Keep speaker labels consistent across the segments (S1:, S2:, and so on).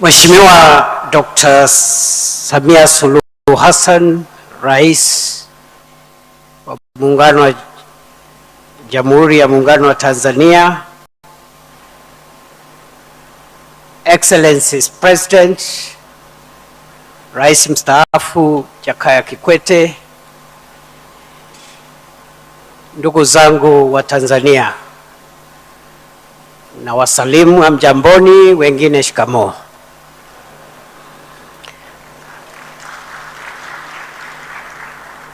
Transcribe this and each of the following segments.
S1: Mheshimiwa Dr. Samia Suluhu Hassan, Rais wa Muungano wa Jamhuri ya Muungano wa Tanzania, Excellencies President, Rais mstaafu Jakaya Kikwete, ndugu zangu wa Tanzania, na wasalimu hamjamboni, wengine shikamoo.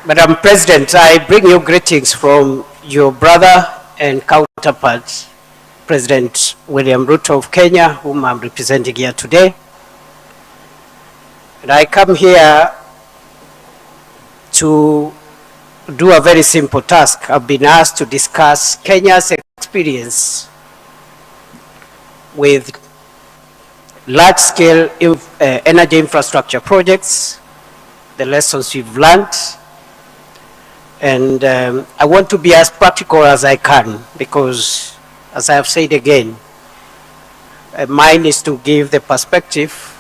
S1: Madam President, I bring you greetings from your brother and counterpart, President William Ruto of Kenya, whom I'm representing here today. And I come here to do a very simple task. I've been asked to discuss Kenya's experience with large-scale energy infrastructure projects, the lessons we've learned, and I want to be as practical as I can because, as I have said again, mine is to give the perspective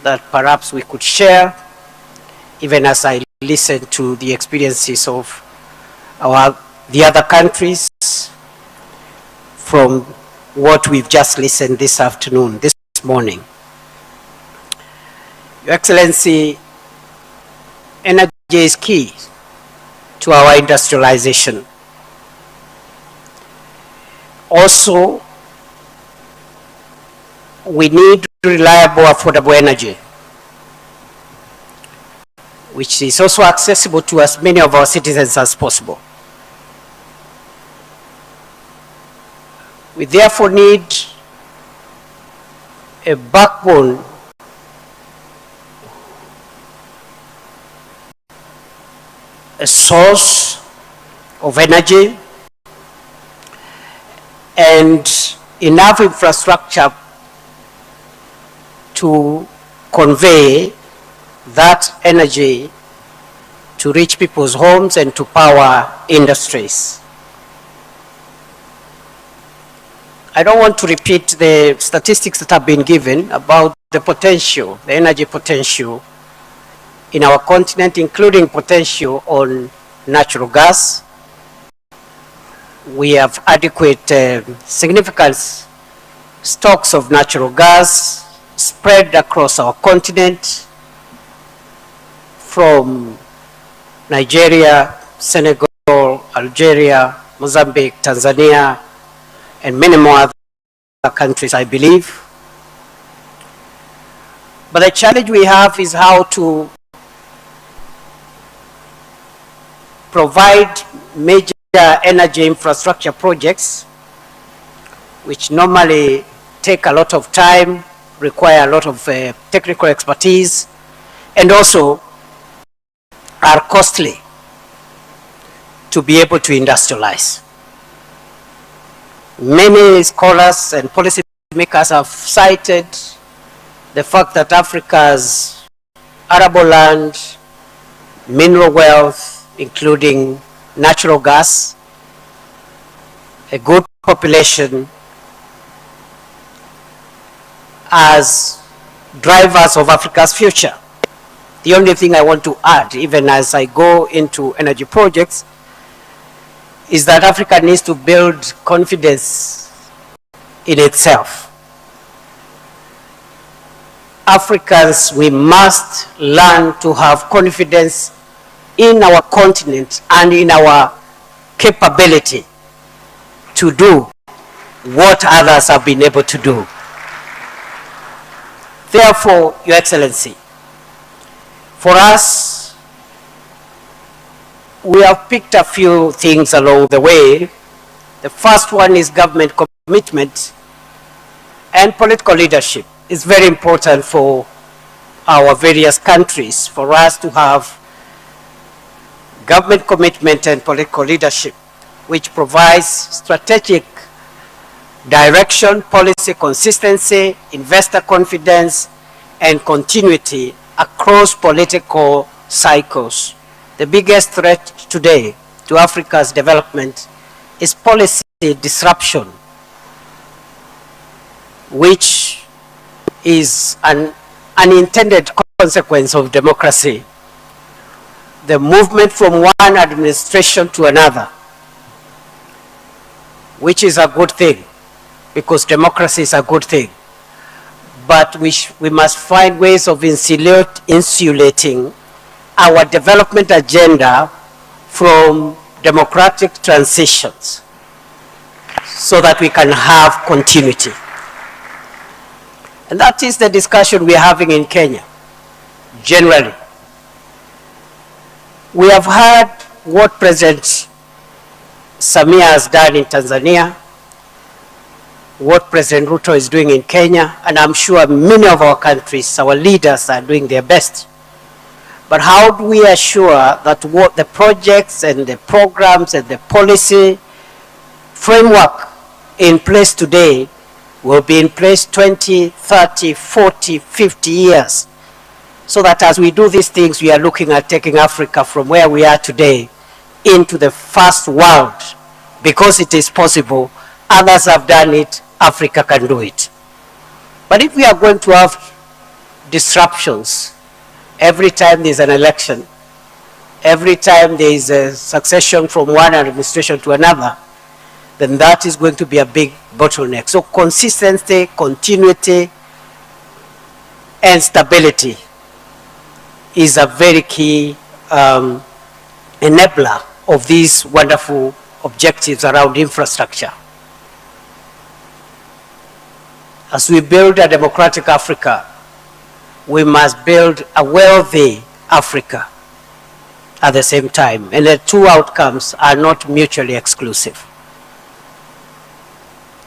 S1: that perhaps we could share, even as I listen to the experiences of the other countries from what we've just listened this afternoon, this morning. Your Excellency, energy is key to our industrialization. Also, we need reliable, affordable energy, which is also accessible to as many of our citizens as possible. We therefore need a backbone a source of energy and enough infrastructure to convey that energy to reach people's homes and to power industries. I don't want to repeat the statistics that have been given about the potential, the energy potential in our continent, including potential on natural gas. We have adequate, significant stocks of natural gas spread across our continent, from Nigeria, Senegal, Algeria, Mozambique, Tanzania, and many more other countries, I believe. But the challenge we have is how to provide major energy infrastructure projects, which normally take a lot of time, require a lot of technical expertise, and also are costly to be able to industrialize. Many scholars and policy makers have cited the fact that Africa's arable land, mineral wealth, including natural gas, a good population, as drivers of Africa's future. The only thing I want to add, even as I go into energy projects, is that Africa needs to build confidence in itself. Africans, we must learn to have confidence in our continent and in our capability to do what others have been able to do. Therefore, Your Excellency, for us, we have picked a few things along the way. The first one is government commitment and political leadership. It's very important for our various countries for us to have government commitment and political leadership, which provides strategic direction, policy consistency, investor confidence, and continuity across political cycles. The biggest threat today to Africa's development is policy disruption, which is an unintended consequence of democracy. The movement from one administration to another, which is a good thing, because democracy is a good thing. But we must find ways of insulating our development agenda from democratic transitions so that we can have continuity. And that is the discussion we are having in Kenya, generally. We have heard what President Samia has done in Tanzania, what President Ruto is doing in Kenya, and I'm sure many of our countries, our leaders are doing their best. But how do we assure that what the projects and the programs and the policy framework in place today will be in place 20, 30, 40, 50 years, so that as we do these things, we are looking at taking Africa from where we are today into the first world, because it is possible. Others have done it, Africa can do it. But if we are going to have disruptions every time there's an election, every time there is a succession from one administration to another, then that is going to be a big bottleneck. So consistency, continuity, and stability is a very key enabler of these wonderful objectives around infrastructure. As we build a democratic Africa, we must build a wealthy Africa at the same time. And the two outcomes are not mutually exclusive.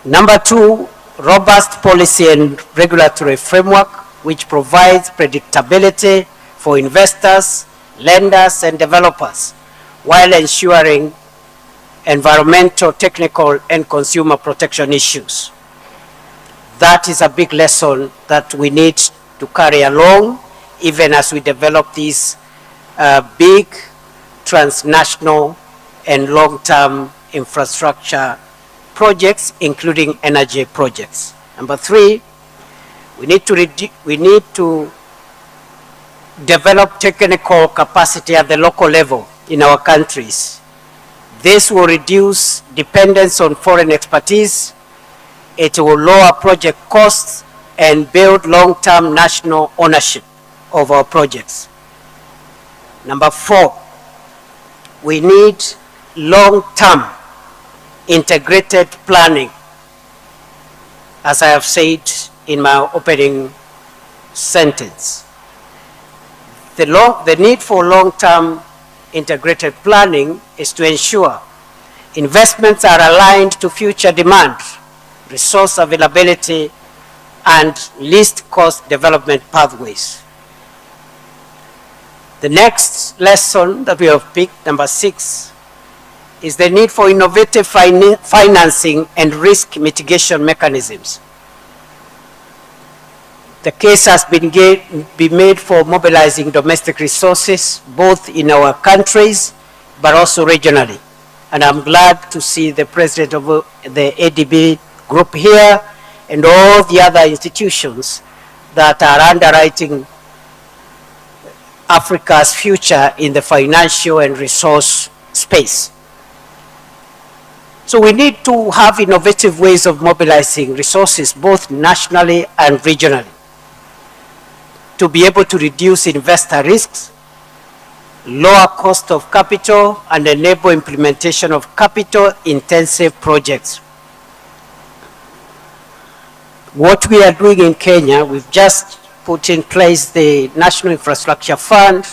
S1: Number two, robust policy and regulatory framework which provides predictability for investors, lenders, and developers, while ensuring environmental, technical, and consumer protection issues. That is a big lesson that we need to carry along, even as we develop these big transnational and long-term infrastructure projects, including energy projects. Number three, we need to develop technical capacity at the local level in our countries. This will reduce dependence on foreign expertise. It will lower project costs and build long-term national ownership of our projects. Number four, we need long-term integrated planning. As I have said in my opening sentence, the need for long-term integrated planning is to ensure investments are aligned to future demand, resource availability, and least cost development pathways. The next lesson that we have picked, number 6, is the need for innovative financing and risk mitigation mechanisms. The case has been made for mobilizing domestic resources, both in our countries, but also regionally. And I'm glad to see the president of the ADB group here and all the other institutions that are underwriting Africa's future in the financial and resource space. So we need to have innovative ways of mobilizing resources, both nationally and regionally, to be able to reduce investor risks, lower cost of capital, and enable implementation of capital-intensive projects. What we are doing in Kenya, we've just put in place the National Infrastructure Fund,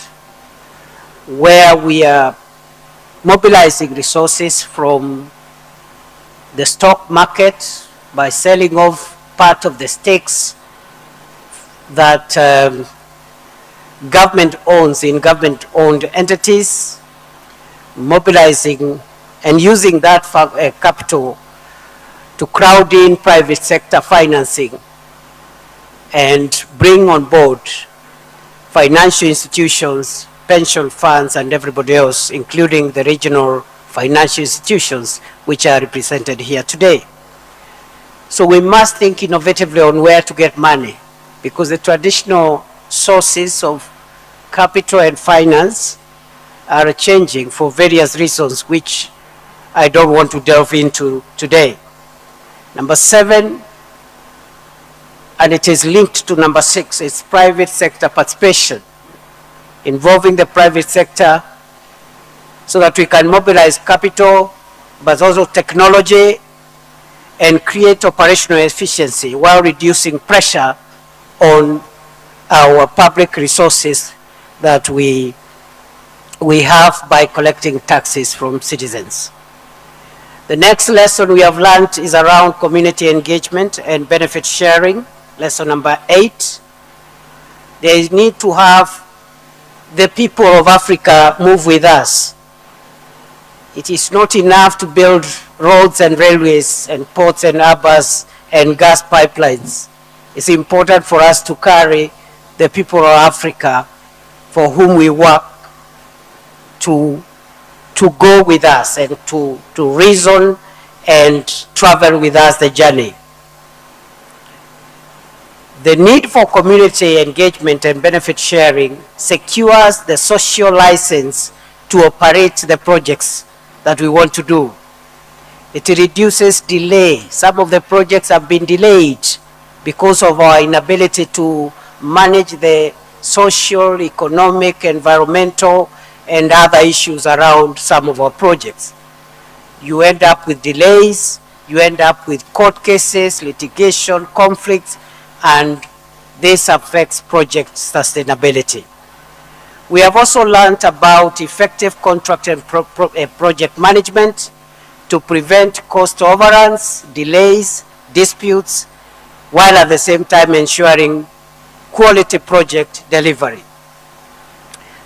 S1: where we are mobilizing resources from the stock market by selling off part of the stakes that government owns in government-owned entities, mobilizing and using that capital to crowd in private sector financing and bring on board financial institutions, pension funds, and everybody else, including the regional financial institutions which are represented here today. So we must think innovatively on where to get money because the traditional sources of capital and finance are changing for various reasons, which I don't want to delve into today. Number 7, and it is linked to number 6, is private sector participation, involving the private sector so that we can mobilize capital, but also technology, and create operational efficiency while reducing pressure on our public resources that we have by collecting taxes from citizens. The next lesson we have learned is around community engagement and benefit sharing. Lesson number 8. There is need to have the people of Africa move with us. It is not enough to build roads and railways and ports and harbors and gas pipelines. It's important for us to carry the people of Africa for whom we work to go with us and to reason and travel with us the journey. The need for community engagement and benefit sharing secures the social license to operate the projects that we want to do. It reduces delay. Some of the projects have been delayed because of our inability to manage the social, economic, environmental, and other issues around some of our projects. You end up with delays, you end up with court cases, litigation, conflicts, and this affects project sustainability. We have also learned about effective contract and project management to prevent cost overruns, delays, disputes, while at the same time ensuring quality project delivery.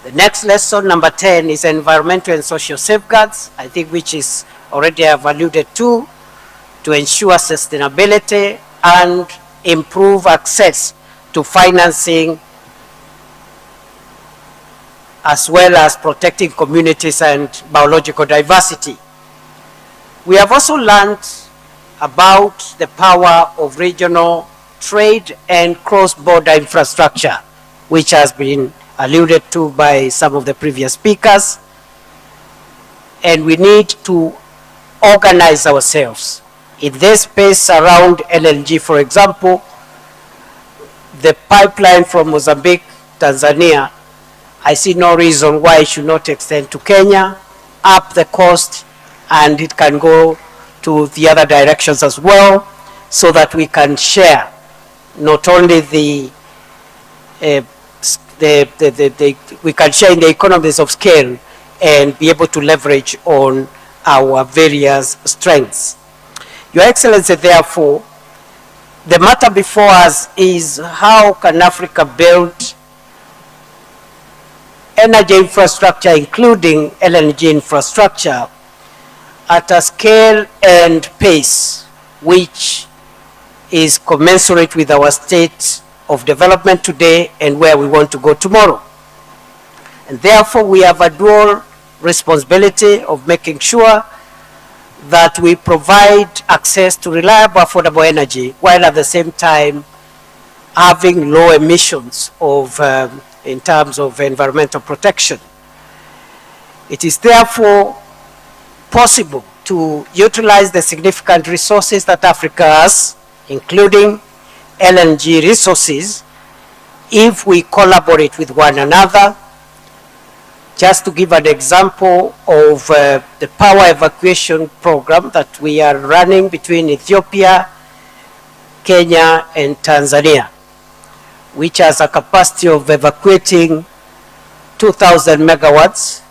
S1: The next lesson, number 10, is environmental and social safeguards, I think, which is already I've alluded to ensure sustainability and improve access to financing, as well as protecting communities and biological diversity. We have also learned about the power of regional trade and cross-border infrastructure, which has been alluded to by some of the previous speakers. And we need to organize ourselves. In this space around LNG, for example, the pipeline from Mozambique, Tanzania, I see no reason why it should not extend to Kenya, up the coast, and it can go to the other directions as well, so that we can share not only we can share in the economies of scale and be able to leverage on our various strengths. Your Excellency, therefore, the matter before us is how can Africa build energy infrastructure, including LNG infrastructure, at a scale and pace which is commensurate with our state of development today and where we want to go tomorrow. And therefore, we have a dual responsibility of making sure that we provide access to reliable, affordable energy, while at the same time having low emissions of, in terms of environmental protection. It is therefore possible to utilize the significant resources that Africa has, including LNG resources, if we collaborate with one another. Just to give an example of the power evacuation program that we are running between Ethiopia, Kenya, and Tanzania, which has a capacity of evacuating 2,000 megawatts,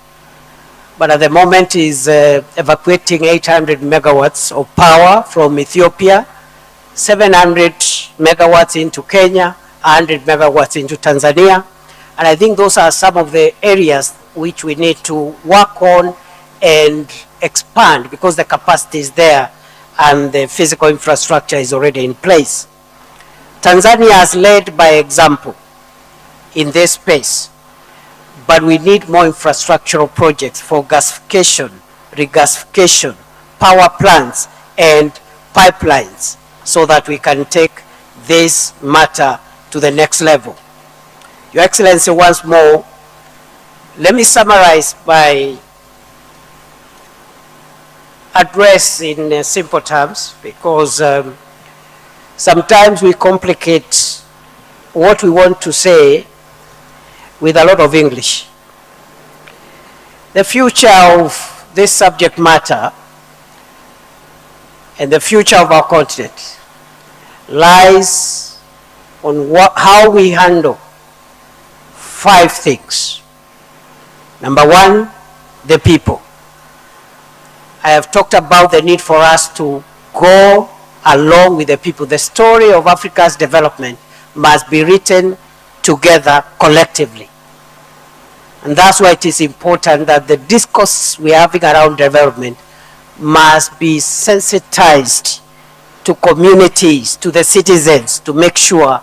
S1: but at the moment is evacuating 800 megawatts of power from Ethiopia, 700 megawatts into Kenya, 100 megawatts into Tanzania. And I think those are some of the areas which we need to work on and expand, because the capacity is there and the physical infrastructure is already in place. Tanzania has led by example in this space, but we need more infrastructural projects for gasification, regasification, power plants, and pipelines, so that we can take this matter to the next level. Your Excellency, once more, let me summarize by address in simple terms, because sometimes we complicate what we want to say with a lot of English. The future of this subject matter and the future of our continent lies on how we handle 5 things. Number 1, the people. I have talked about the need for us to go along with the people. The story of Africa's development must be written together collectively. And that's why it is important that the discourse we are having around development must be sensitized to communities, to the citizens, to make sure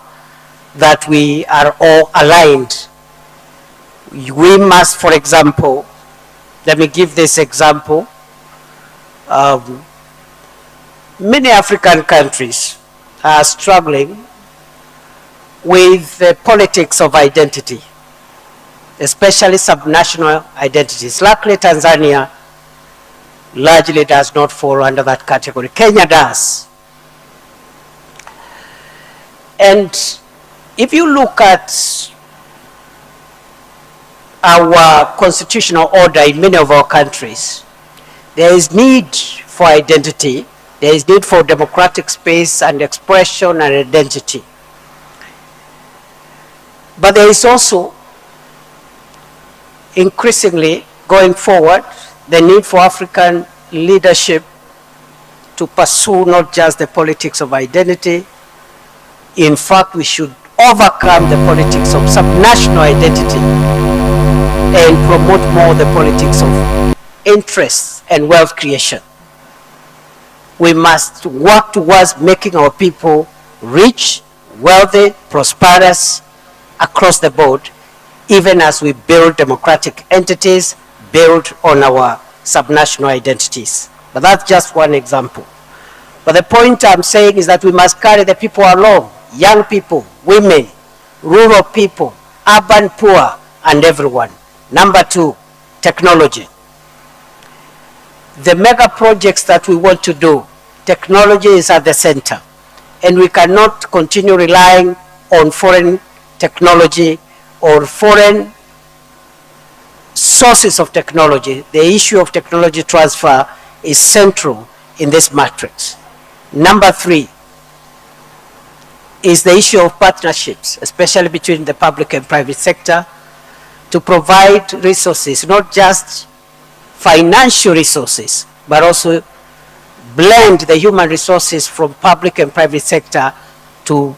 S1: that we are all aligned. We must, for example, let me give this example. Many African countries are struggling with the politics of identity, especially subnational identities. Luckily, Tanzania largely does not fall under that category. Kenya does. And if you look at our constitutional order in many of our countries, there is need for identity, there is need for democratic space and expression and identity. But there is also, increasingly going forward, the need for African leadership to pursue not just the politics of identity. In fact, we should overcome the politics of subnational identity and promote more the politics of interests and wealth creation. We must work towards making our people rich, wealthy, prosperous across the board, even as we build democratic entities built on our subnational identities. But that's just one example. But the point I'm saying is that we must carry the people along, young people, women, rural people, urban poor, and everyone. Number 2, technology. The mega projects that we want to do, technology is at the center. And we cannot continue relying on foreign technology or foreign sources of technology. The issue of technology transfer is central in this matrix. Number 3 is the issue of partnerships, especially between the public and private sector, to provide resources, not just financial resources, but also blend the human resources from public and private sector to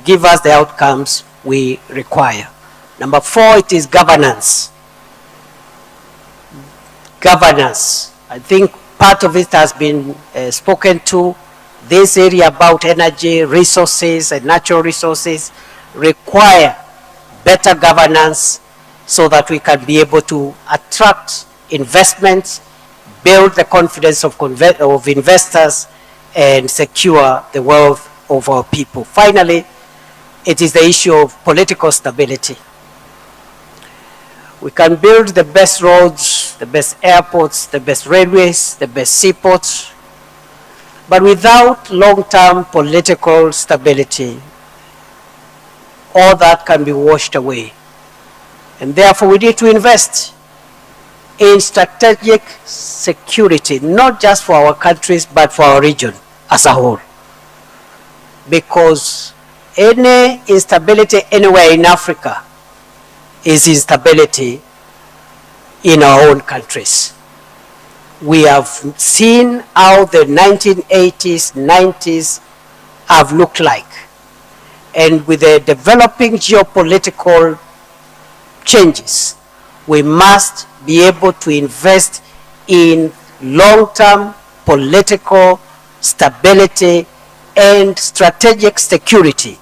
S1: give us the outcomes we require. Number 4, it is governance. Governance. I think part of it has been spoken to. This area about energy, resources, and natural resources require better governance so that we can be able to attract investments, build the confidence of investors, and secure the wealth of our people. Finally, it is the issue of political stability. We can build the best roads, the best airports, the best railways, the best seaports, but without long-term political stability, all that can be washed away. And therefore, we need to invest in strategic security, not just for our countries, but for our region as a whole. Because any instability anywhere in Africa is instability in our own countries. We have seen how the 1980s, 90s have looked like. And with the developing geopolitical changes, we must be able to invest in long-term political stability and strategic security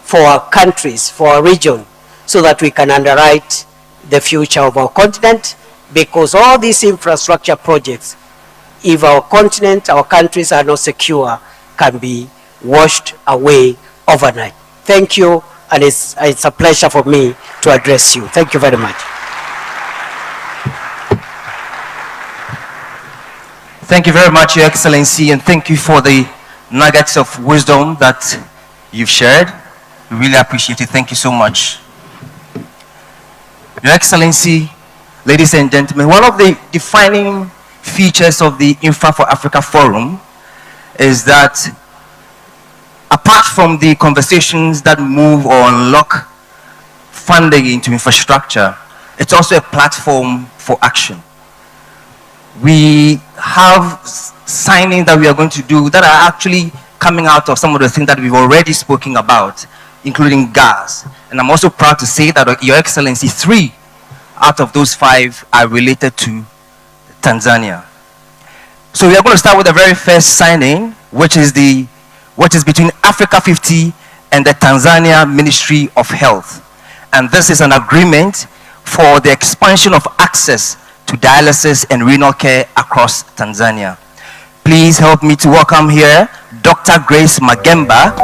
S1: for our countries, for our region, so that we can underwrite the future of our continent, because all these infrastructure projects, if our continent, our countries are not secure, can be washed away overnight. Thank you. and it's a pleasure for me to address you. Thank you very much.
S2: Thank you very much, Your Excellency, and thank you for the nuggets of wisdom that you've shared. We really appreciate it. Thank you so much. Your Excellency, ladies and gentlemen, one of the defining features of the Infra for Africa Forum is that apart from the conversations that move or unlock funding into infrastructure, it's also a platform for action. We have signings that we are going to do that are actually coming out of some of the things that we've already spoken about, including gas. And I'm also proud to say that, Your Excellency, 3 out of those 5 are related to Tanzania. So we are going to start with the very first signing, which is between Africa 50 and the Tanzania Ministry of Health. And this is an agreement for the expansion of access to dialysis and renal care across Tanzania. Please help me to welcome here Dr. Grace Magemba.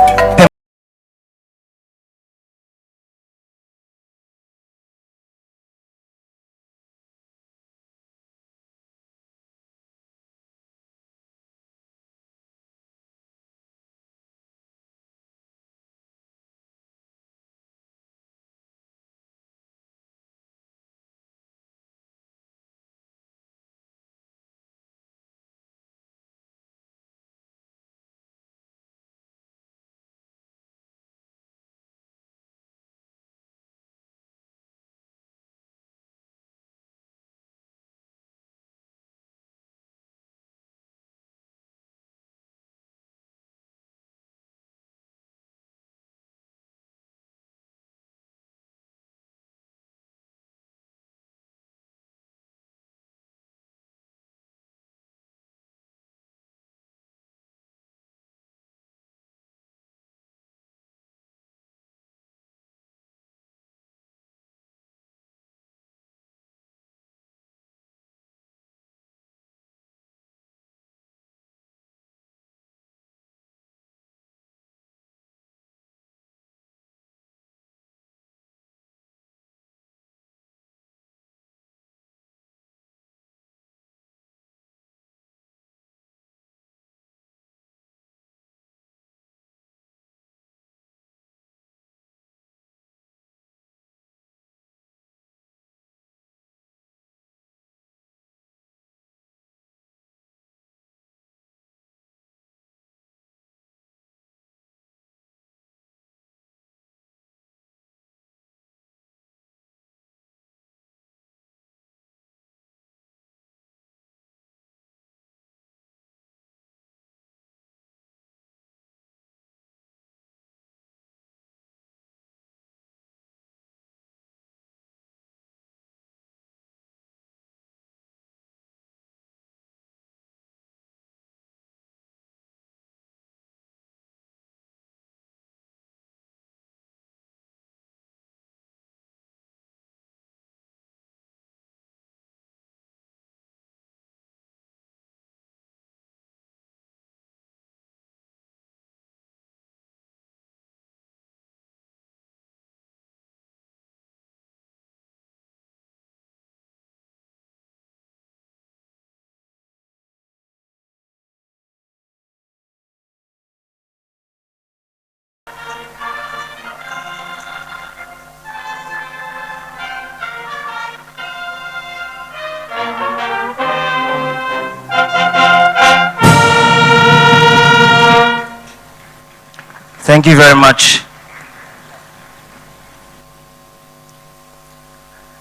S2: Thank you very much.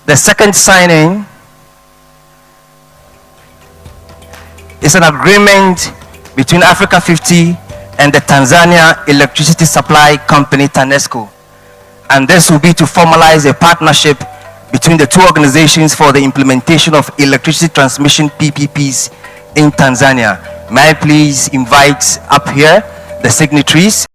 S2: The second signing is an agreement between Africa 50 and the Tanzania Electricity Supply Company, TANESCO. And this will be to formalize a partnership between the 2 organizations for the implementation of electricity transmission PPPs in Tanzania. May I please invite up here the signatories.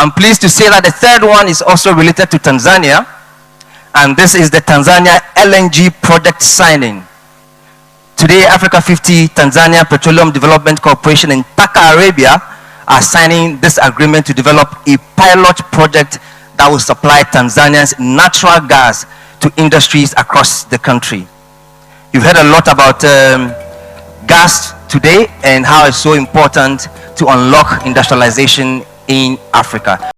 S2: I'm pleased to say that the third one is also related to Tanzania, and this is the Tanzania LNG project signing. Today, Africa 50, Tanzania Petroleum Development Corporation and Taka Arabia are signing this agreement to develop a pilot project that will supply Tanzania's natural gas to industries across the country. You've heard a lot about gas today and how it's so important to unlock industrialization in Africa.